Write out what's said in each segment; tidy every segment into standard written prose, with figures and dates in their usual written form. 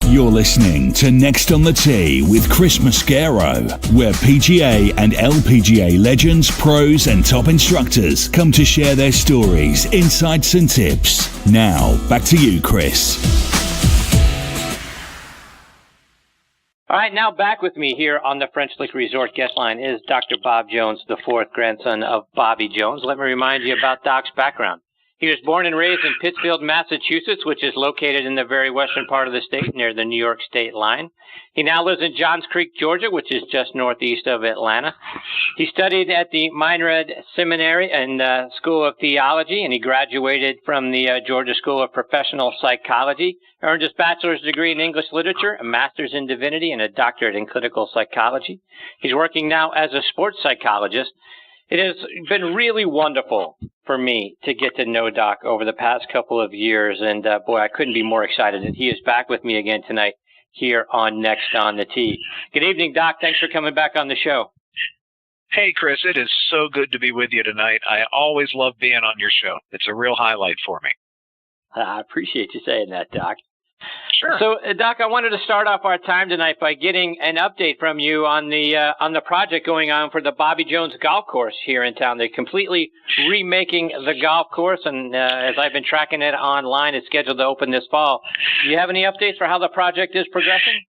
You're listening to Next on the Tee with Chris Mascaro, where PGA and LPGA legends, pros and top instructors come to share their stories, insights and tips. Now, back to you, Chris. All right, now back with me here on the French Lick Resort guest line is Dr. Bob Jones, the fourth grandson of Bobby Jones. Let me remind you about Doc's background. He was born and raised in Pittsfield, Massachusetts, which is located in the very western part of the state near the New York state line. He now lives in Johns Creek, Georgia, which is just northeast of Atlanta. He studied at the Meinrad Seminary and School of Theology, and he graduated from the Georgia School of Professional Psychology, earned his bachelor's degree in English literature, a master's in divinity, and a doctorate in clinical psychology. He's working now as a sports psychologist. It has been really wonderful for me to get to know Doc over the past couple of years, and boy, I couldn't be more excited that he is back with me again tonight here on Next on the Tee. Good evening, Doc. Thanks for coming back on the show. Hey, Chris. It is so good to be with you tonight. I always love being on your show. It's a real highlight for me. I appreciate you saying that, Doc. Sure. So, Doc, I wanted to start off our time tonight by getting an update from you on the project going on for the Bobby Jones Golf Course here in town. They're completely remaking the golf course, and as I've been tracking it online, it's scheduled to open this fall. Do you have any updates for how the project is progressing?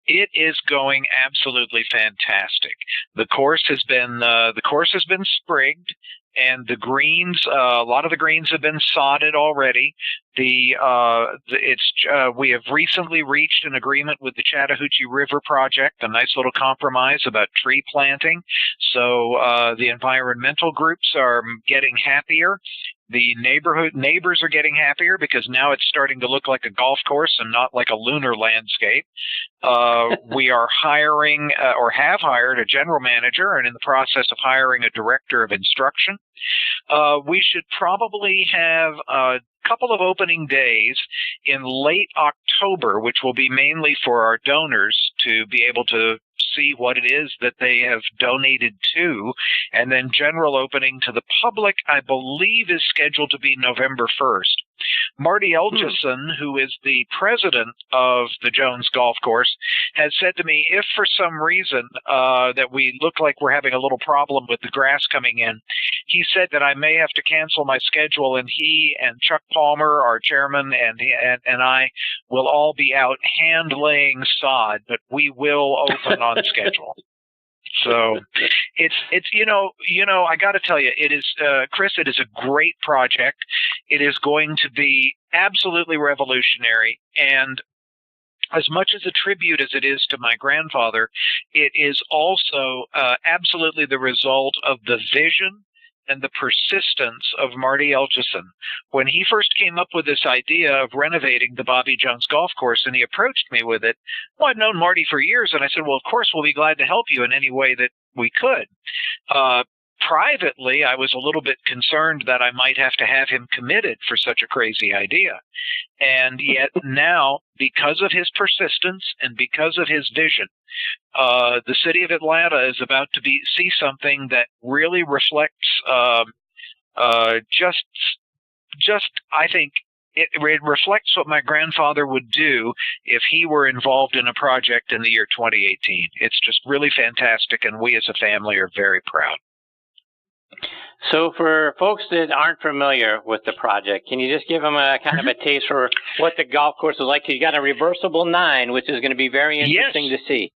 It is going absolutely fantastic. The course has been sprigged. And the greens, a lot of the greens have been sodded already. We have recently reached an agreement with the Chattahoochee River Project, a nice little compromise about tree planting. So the environmental groups are getting happier. The neighbors are getting happier because now it's starting to look like a golf course and not like a lunar landscape. We are hiring or have hired a general manager and in the process of hiring a director of instruction. We should probably have a couple of opening days in late October, which will be mainly for our donors to be able to see what it is that they have donated to, and then general opening to the public, I believe, is scheduled to be November 1st. Marty Elgison, who is the president of the Jones Golf Course, has said to me, if for some reason that we look like we're having a little problem with the grass coming in, he said that I may have to cancel my schedule, and he and Chuck Palmer, our chairman, and I will all be out hand-laying sod, but we will open on schedule. So it's I got to tell you, it is Chris, it is a great project. It is going to be absolutely revolutionary, and as much as a tribute as it is to my grandfather, it is also absolutely the result of the vision and the persistence of Marty Elgison. When he first came up with this idea of renovating the Bobby Jones Golf Course, and he approached me with it, well, I'd known Marty for years, and I said, well, of course, we'll be glad to help you in any way that we could. Privately, I was a little bit concerned that I might have to have him committed for such a crazy idea. And yet now, because of his persistence and because of his vision, the city of Atlanta is about to see something that really reflects just I think it reflects what my grandfather would do if he were involved in a project in the year 2018. It's just really fantastic, and we as a family are very proud. So for folks that aren't familiar with the project, can you just give them a kind of a taste for what the golf course is like? You got a reversible 9, which is going to be very interesting to see.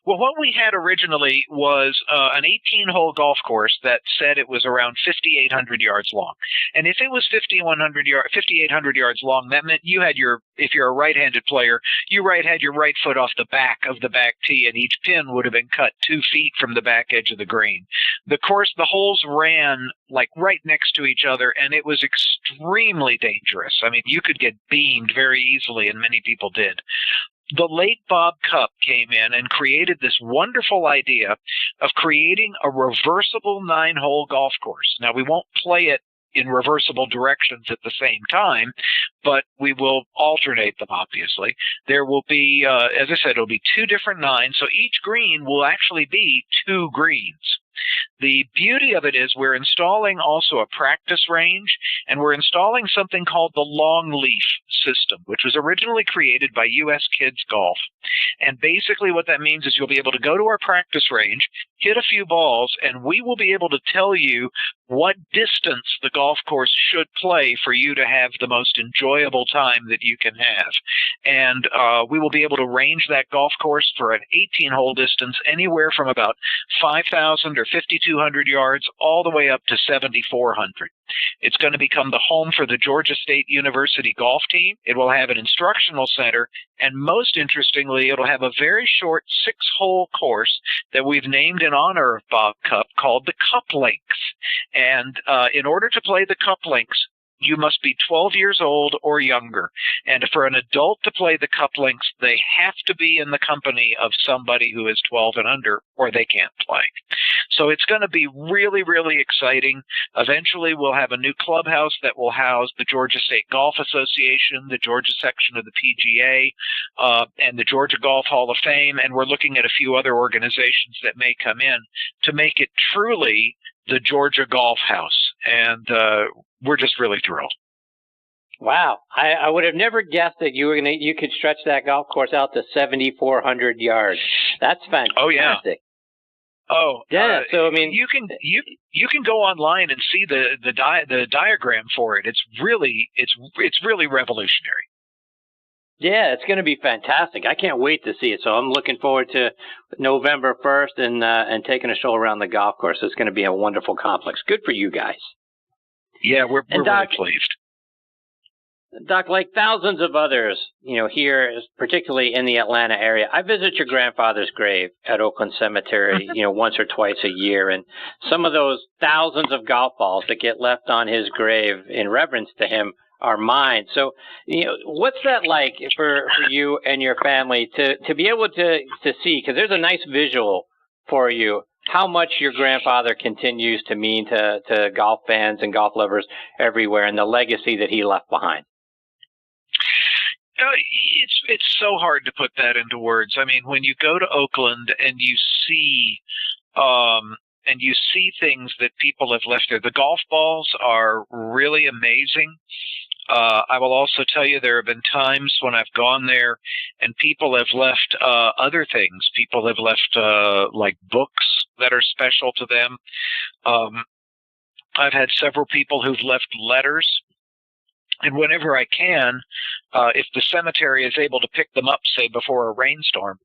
Well, what we had originally was an 18-hole golf course that said it was around 5,800 yards long. And if it was 5,800 yards long, that meant you had if you're a right-handed player, you had your right foot off the back of the back tee, and each pin would have been cut 2 feet from the back edge of the green. The holes ran like right next to each other, and it was extremely dangerous. I mean, you could get beamed very easily, and many people did. The late Bob Cupp came in and created this wonderful idea of creating a reversible 9-hole golf course. Now, we won't play it in reversible directions at the same time, but we will alternate them, obviously. There will be, as I said, it'll be 2 different 9s, so each green will actually be 2 greens. the beauty of it is we're installing also a practice range, and we're installing something called the long leaf system, which was originally created by U.S. Kids Golf. And basically what that means is you'll be able to go to our practice range, hit a few balls, and we will be able to tell you what distance the golf course should play for you to have the most enjoyable time that you can have. And we will be able to range that golf course for an 18-hole distance anywhere from about 5,000 or 5,200 yards all the way up to 7,400. It's going to become the home for the Georgia State University golf team. It will have an instructional center, and most interestingly, it'll have a very short 6-hole course that we've named in honor of Bob Cup called the Cup Links. And in order to play the Cup Links, you must be 12 years old or younger. And for an adult to play the Cup Links, they have to be in the company of somebody who is 12 and under, or they can't play. So it's going to be really, really exciting. Eventually, we'll have a new clubhouse that will house the Georgia State Golf Association, the Georgia section of the PGA, and the Georgia Golf Hall of Fame. And we're looking at a few other organizations that may come in to make it truly the Georgia Golf House. And we're just really thrilled. Wow. I would have never guessed that you could stretch that golf course out to 7,400 yards. That's fantastic. Oh, yeah. Oh, yeah. So I mean, you can go online and see the diagram for it. It's really revolutionary. Yeah, it's going to be fantastic. I can't wait to see it. So I'm looking forward to November 1st and taking a stroll around the golf course. It's going to be a wonderful complex. Good for you guys. Yeah, we're Doc, really pleased. Doc, like thousands of others, here, particularly in the Atlanta area, I visit your grandfather's grave at Oakland Cemetery, once or twice a year. And some of those thousands of golf balls that get left on his grave in reverence to him are mine. So, what's that like for you and your family to be able to see? Because there's a nice visual for you, how much your grandfather continues to mean to golf fans and golf lovers everywhere, and the legacy that he left behind. It's so hard to put that into words. I mean, when you go to Oakland and you see things that people have left there, the golf balls are really amazing. I will also tell you there have been times when I've gone there and people have left other things. People have left like books that are special to them. I've had several people who've left letters. And whenever I can, if the cemetery is able to pick them up, say, before a rainstorm,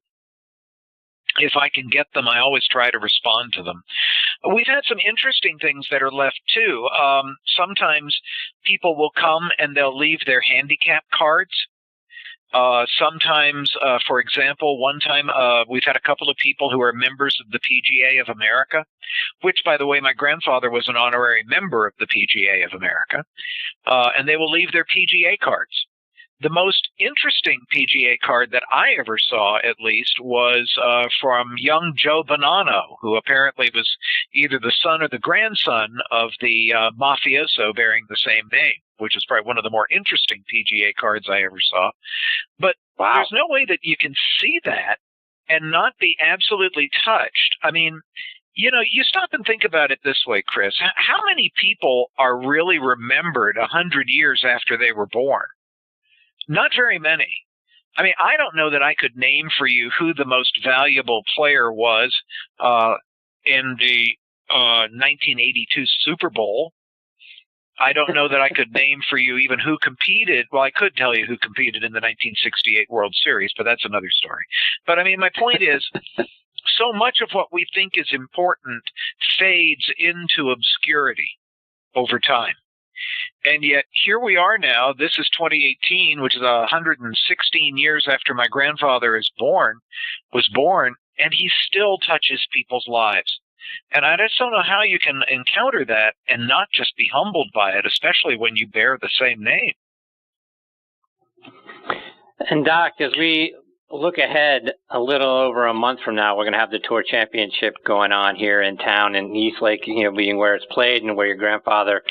if I can get them, I always try to respond to them. We've had some interesting things that are left, too. Sometimes people will come and they'll leave their handicap cards. Sometimes, for example, one time we've had a couple of people who are members of the PGA of America, which, by the way, my grandfather was an honorary member of the PGA of America, and they will leave their PGA cards. The most interesting PGA card that I ever saw, at least, was from young Joe Bonanno, who apparently was either the son or the grandson of the mafioso bearing the same name, which is probably one of the more interesting PGA cards I ever saw. But wow, there's no way that you can see that and not be absolutely touched. I mean, you stop and think about it this way, Chris. How many people are really remembered 100 years after they were born? Not very many. I mean, I don't know that I could name for you who the most valuable player was in the 1982 Super Bowl. I don't know that I could name for you even who competed. Well, I could tell you who competed in the 1968 World Series, but that's another story. But I mean, my point is, so much of what we think is important fades into obscurity over time. And yet, here we are now. This is 2018, which is 116 years after my grandfather was born, and he still touches people's lives. And I just don't know how you can encounter that and not just be humbled by it, especially when you bear the same name. And Doc, as we look ahead a little over a month from now, we're going to have the Tour Championship going on here in town in Eastlake, being where it's played and where your grandfather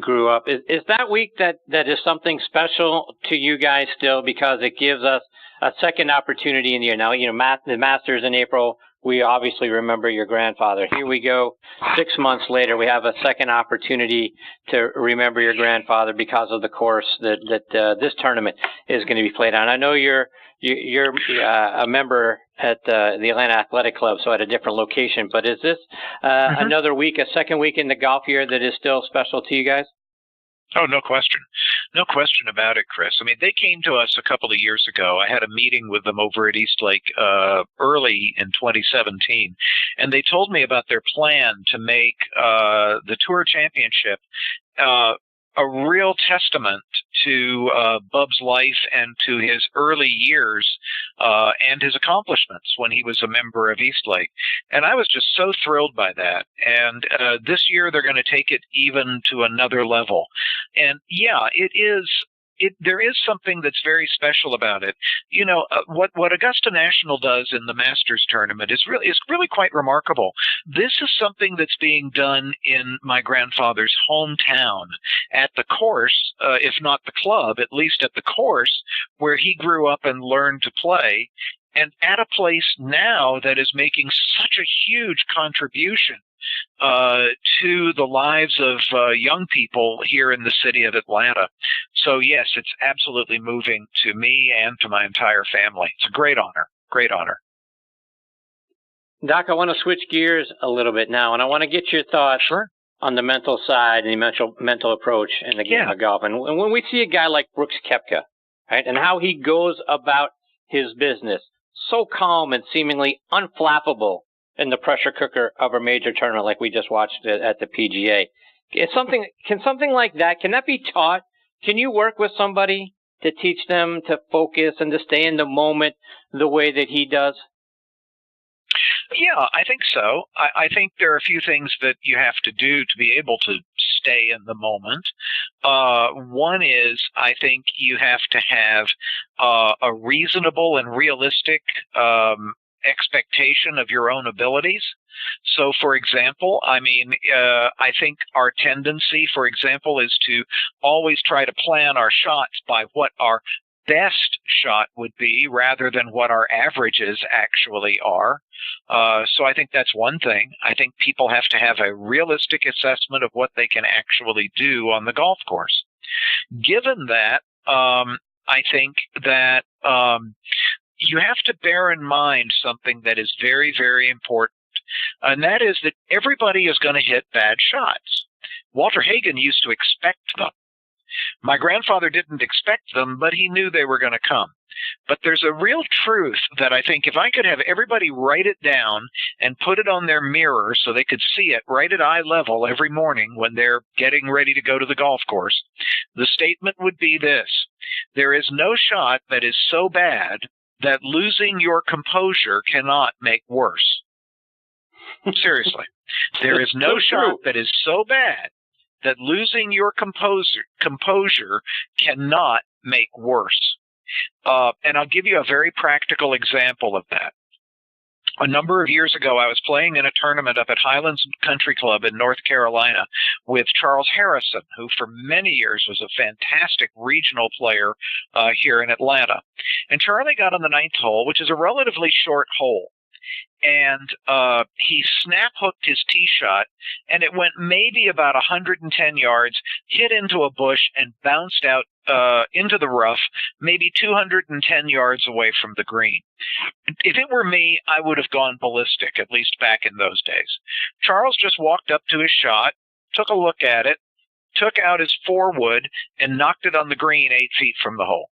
grew up. Is that week that is something special to you guys still, because it gives us a second opportunity in the year? Now, the Masters in April, we obviously remember your grandfather. Here we go. 6 months later, we have a second opportunity to remember your grandfather because of the course that this tournament is going to be played on. I know you're a member at the Atlanta Athletic Club, so at a different location. But is this another week, a second week in the golf year that is still special to you guys? Oh, no question. No question about it, Chris. I mean, they came to us a couple of years ago. I had a meeting with them over at Eastlake early in 2017, and they told me about their plan to make the Tour Championship a real testament to Bub's life and to his early years and his accomplishments when he was a member of Eastlake. And I was just so thrilled by that. And this year they're going to take it even to another level. And yeah, there is something that's very special about it. You know, what Augusta National does in the Masters tournament is really quite remarkable. This is something that's being done in my grandfather's hometown at the course, if not the club, at least at the course where he grew up and learned to play, and at a place now that is making such a huge contribution to the lives of young people here in the city of Atlanta. So yes, it's absolutely moving to me and to my entire family. It's a great honor. Great honor. Doc, I want to switch gears a little bit now, and I want to get your thoughts on the mental side and the mental approach in the game of golf. And when we see a guy like Brooks Koepka, right, and how he goes about his business, so calm and seemingly unflappable in the pressure cooker of a major tournament like we just watched at the PGA. Can something like that, can that be taught? Can you work with somebody to teach them to focus and to stay in the moment the way that he does? Yeah, I think so. I think there are a few things that you have to do to be able to stay in the moment. One is, I think you have to have a reasonable and realistic expectation of your own abilities. So, for example, I think our tendency, for example, is to always try to plan our shots by what our best shot would be rather than what our averages actually are. So I think that's one thing. I think people have to have a realistic assessment of what they can actually do on the golf course. Given that, I think that you have to bear in mind something that is very, very important, and that is that everybody is going to hit bad shots. Walter Hagen used to expect them. My grandfather didn't expect them, but he knew they were going to come. But there's a real truth that I think if I could have everybody write it down and put it on their mirror so they could see it right at eye level every morning when they're getting ready to go to the golf course, the statement would be this: there is no shot that is so bad that losing your composure cannot make worse. Seriously. There is no shot that is so bad that losing your composure cannot make worse. And I'll give you a very practical example of that. A number of years ago, I was playing in a tournament up at Highlands Country Club in North Carolina with Charles Harrison, who for many years was a fantastic regional player here in Atlanta. And Charlie got on the ninth hole, which is a relatively short hole. And he snap hooked his tee shot, and it went maybe about 110 yards, hit into a bush, and bounced out into the rough, maybe 210 yards away from the green. If it were me, I would have gone ballistic, at least back in those days. Charles just walked up to his shot, took a look at it, took out his 4-wood, and knocked it on the green 8 feet from the hole.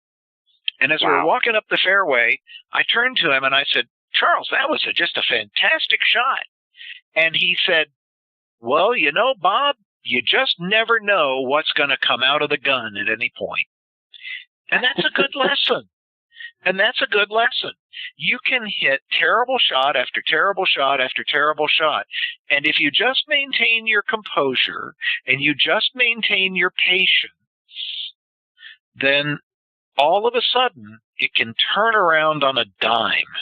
And as we were walking up the fairway, I turned to him and I said, "Charles, that was just a fantastic shot." And he said, "Well, you know, Bob, you just never know what's going to come out of the gun at any point." And that's a good lesson. And that's a good lesson. You can hit terrible shot after terrible shot after terrible shot. And if you just maintain your composure and you just maintain your patience, then all of a sudden it can turn around on a dime.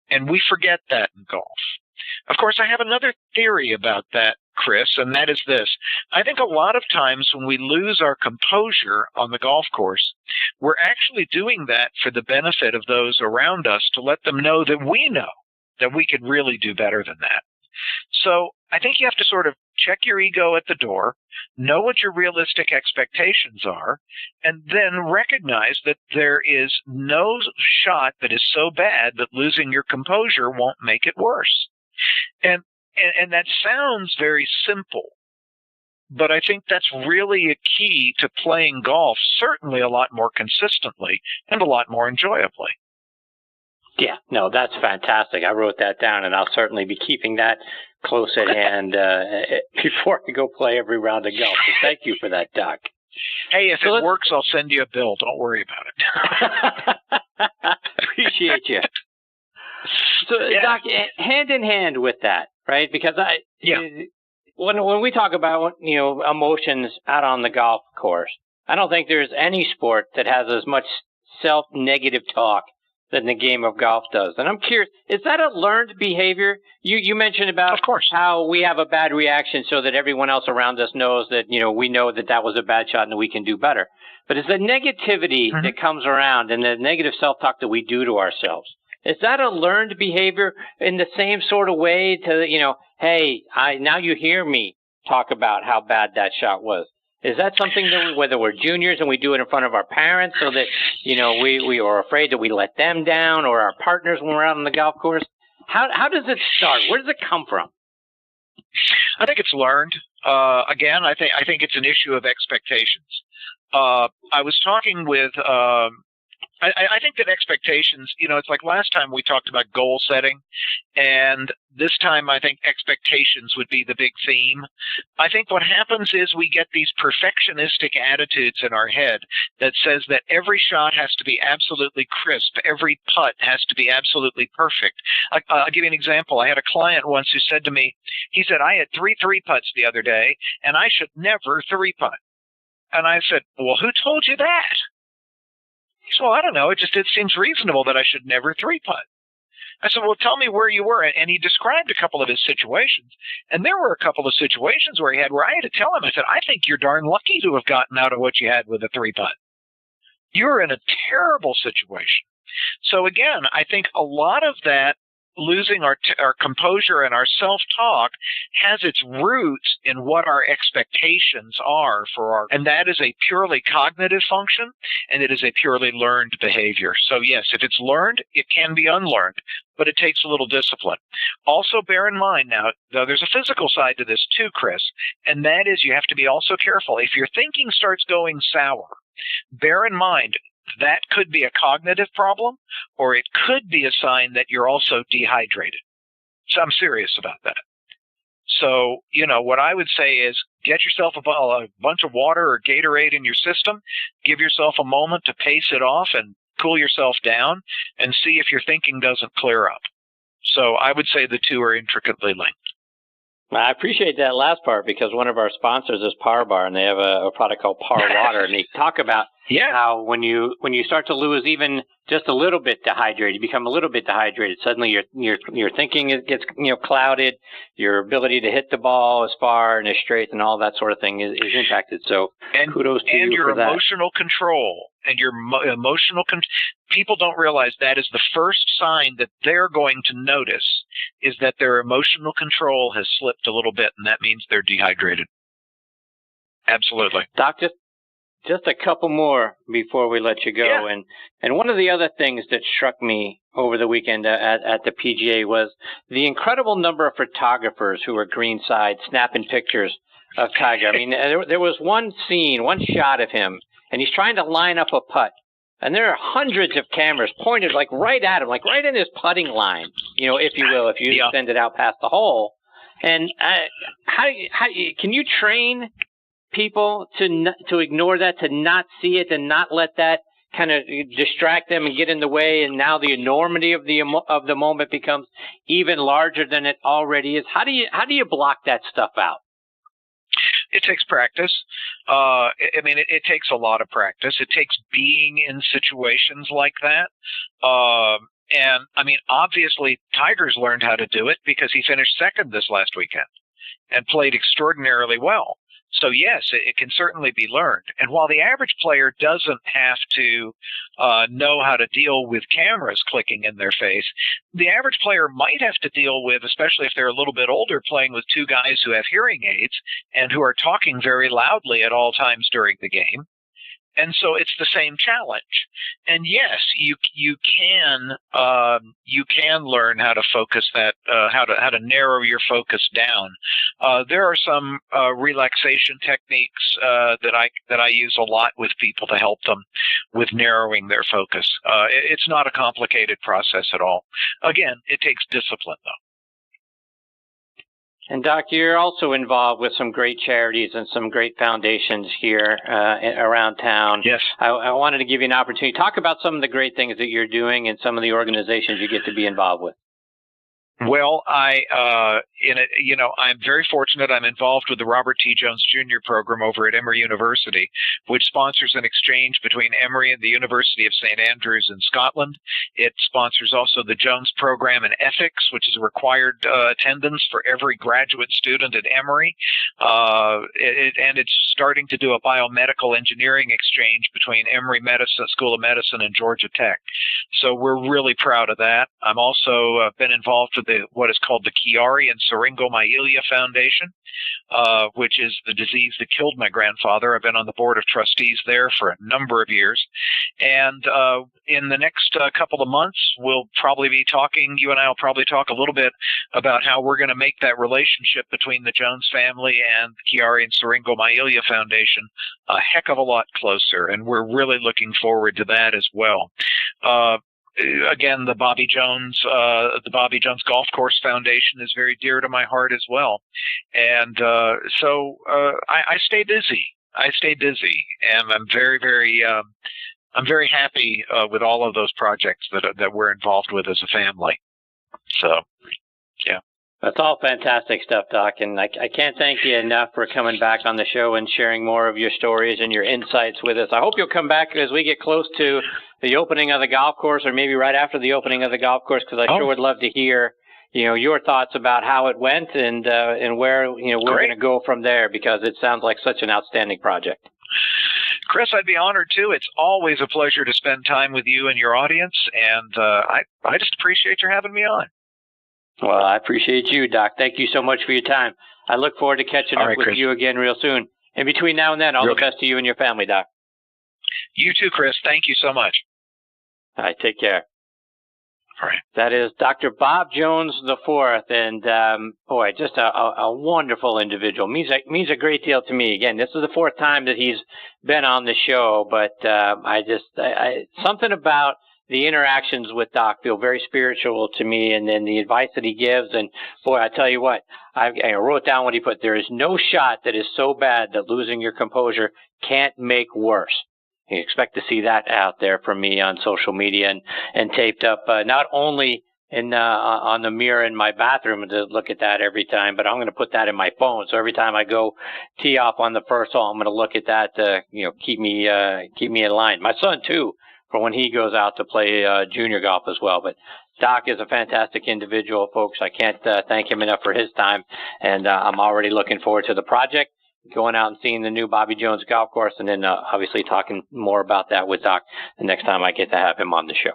And we forget that in golf. Of course, I have another theory about that, Chris, and that is this. I think a lot of times when we lose our composure on the golf course, we're actually doing that for the benefit of those around us, to let them know that we know that we could really do better than that. So I think you have to sort of check your ego at the door, know what your realistic expectations are, and then recognize that there is no shot that is so bad that losing your composure won't make it worse. And that sounds very simple, but I think that's really a key to playing golf, certainly a lot more consistently and a lot more enjoyably. Yeah, no, that's fantastic. I wrote that down, and I'll certainly be keeping that close at hand before I go play every round of golf. So thank you for that, Doc. Hey, if it works, I'll send you a bill. Don't worry about it. Appreciate you. So, yeah. Doc, hand in hand with that, right? Because when we talk about emotions out on the golf course, I don't think there's any sport that has as much self-negative talk than the game of golf does. And I'm curious, is that a learned behavior? You mentioned about, of course, how we have a bad reaction so that everyone else around us knows that, we know that was a bad shot and that we can do better. But is the negativity that comes around and the negative self-talk that we do to ourselves, is that a learned behavior in the same sort of way to, hey, now you hear me talk about how bad that shot was? Is that something that whether we're juniors and we do it in front of our parents so that, we are afraid that we let them down, or our partners when we're out on the golf course? How does it start? Where does it come from? I think it's learned. Again, I think it's an issue of expectations. I was talking with I think that expectations, it's like last time we talked about goal setting, and this time I think expectations would be the big theme. I think what happens is we get these perfectionistic attitudes in our head that says that every shot has to be absolutely crisp, every putt has to be absolutely perfect. I'll give you an example. I had a client once who said to me, he said, I had 3 3-putts the other day, and I should never 3-putt. And I said, well, who told you that? He said, well, I don't know. It seems reasonable that I should never 3-putt. I said, well, tell me where you were. And he described a couple of his situations. And there were a couple of situations where I had to tell him, I said, I think you're darn lucky to have gotten out of what you had with a 3-putt. You're in a terrible situation. So again, I think a lot of that losing our composure and our self-talk has its roots in what our expectations are and that is a purely cognitive function, and it is a purely learned behavior. So yes, if it's learned, it can be unlearned, but it takes a little discipline. Also bear in mind now, though, there's a physical side to this too, Chris, and that is you have to be also careful. If your thinking starts going sour, bear in mind, that could be a cognitive problem, or it could be a sign that you're also dehydrated. So I'm serious about that. So, what I would say is get yourself a bunch of water or Gatorade in your system, give yourself a moment to pace it off and cool yourself down, and see if your thinking doesn't clear up. So I would say the two are intricately linked. I appreciate that last part, because one of our sponsors is Par Bar, and they have a product called Par Water, and they talk about how when you start to lose even just a little bit dehydrated, you become a little bit dehydrated. Suddenly your thinking gets clouded, your ability to hit the ball as far and as straight and all that sort of thing is impacted. So kudos to you for that. And your emotional control and your emotional people don't realize that is the first sign that they're going to notice is that their emotional control has slipped a little bit, and that means they're dehydrated. Absolutely. Doctor, just a couple more before we let you go. Yeah. And one of the other things that struck me over the weekend at the PGA was the incredible number of photographers who were greenside snapping pictures of Tiger. I mean, there was one shot of him, and he's trying to line up a putt. And there are hundreds of cameras pointed right at him, right in his putting line, if you will, if you extend it out past the hole. And how can you train people to ignore that, to not see it, and not let that kind of distract them and get in the way? And now the enormity of the moment becomes even larger than it already is. How do you block that stuff out? It takes practice. It takes a lot of practice. It takes being in situations like that. And obviously, Tiger's learned how to do it because he finished second this last weekend and played extraordinarily well. So yes, it can certainly be learned. And while the average player doesn't have to know how to deal with cameras clicking in their face, the average player might have to deal with, especially if they're a little bit older, playing with two guys who have hearing aids and who are talking very loudly at all times during the game. And so it's the same challenge. And yes, you can learn how to focus that, how to narrow your focus down. There are some relaxation techniques that I use a lot with people to help them with narrowing their focus. It's not a complicated process at all. Again, it takes discipline, though. And Doc, you're also involved with some great charities and some great foundations here around town. Yes. I wanted to give you an opportunity to talk about some of the great things that you're doing and some of the organizations you get to be involved with. Well, I'm very fortunate. I'm involved with the Robert T. Jones Jr. program over at Emory University, which sponsors an exchange between Emory and the University of St. Andrews in Scotland. It sponsors also the Jones program in ethics, which is a required attendance for every graduate student at Emory. And it's starting to do a biomedical engineering exchange between Emory School of Medicine and Georgia Tech. So we're really proud of that. I'm also been involved with what is called the Chiari and Syringomyelia Foundation, which is the disease that killed my grandfather. I've been on the board of trustees there for a number of years. And in the next couple of months, we'll probably be talking, you and I will probably talk a little bit about how we're going to make that relationship between the Jones family and the Chiari and Syringomyelia Foundation a heck of a lot closer. And we're really looking forward to that as well. Again, the Bobby Jones Golf Course Foundation is very dear to my heart as well, and so I stay busy. And I'm very happy with all of those projects that we're involved with as a family. So, yeah. That's all fantastic stuff, Doc, and I can't thank you enough for coming back on the show and sharing more of your stories and your insights with us. I hope you'll come back as we get close to the opening of the golf course, or maybe right after the opening of the golf course, because I sure would love to hear, your thoughts about how it went and where, we're going to go from there, because it sounds like such an outstanding project. Chris, I'd be honored too. It's always a pleasure to spend time with you and your audience, and I just appreciate your having me on. Well, I appreciate you, Doc. Thank you so much for your time. I look forward to catching up with you again real soon. In between now and then, all the best to you and your family, Doc. You too, Chris. Thank you so much. All right, take care. All right. That is Dr. Bob Jones IV, and boy, just a wonderful individual. Means a great deal to me. Again, this is the fourth time that he's been on the show, but something about the interactions with Doc feel very spiritual to me, and then the advice that he gives. And boy, I tell you what, I wrote down what he put. There is no shot that is so bad that losing your composure can't make worse. You expect to see that out there from me on social media and taped up, not only on the mirror in my bathroom to look at that every time, but I'm going to put that in my phone. So every time I go tee off on the first hole, I'm going to look at that to keep me in line. My son too, for when he goes out to play junior golf as well. But Doc is a fantastic individual, folks. I can't thank him enough for his time, and I'm already looking forward to the project, going out and seeing the new Bobby Jones golf course, and then obviously talking more about that with Doc the next time I get to have him on the show.